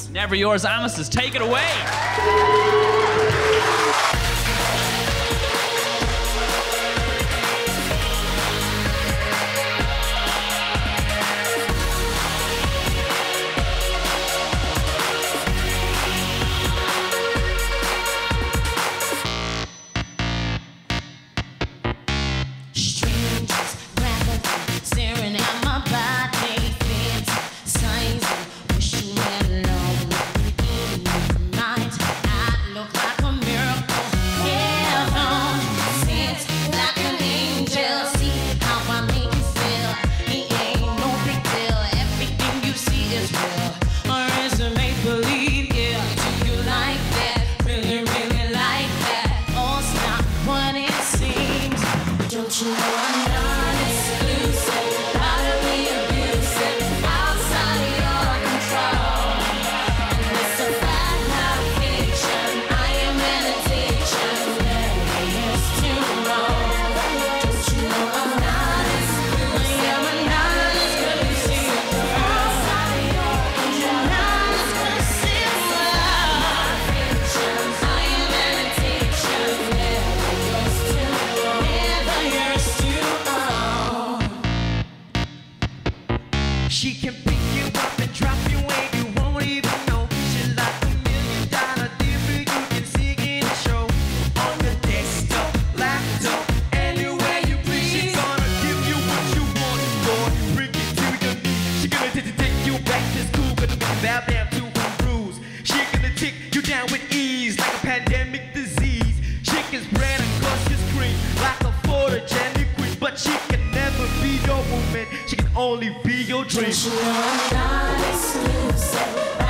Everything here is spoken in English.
Never yours, Amasis. Take it away. She can pick you up and drop you where you won't even know. She's like $1 million diva, you can see in the show. On the desktop, laptop, anywhere you please. She's gonna give you what you want, Lord, bring it to your knees. She's gonna take you back to school, gonna make you bow down to her rules. She's gonna take you down with ease, like a pandemic disease. She can spread across your screen like a photogenic queen, but she can never be your woman. She can only be your dream. Don't you know I'm not exclusive?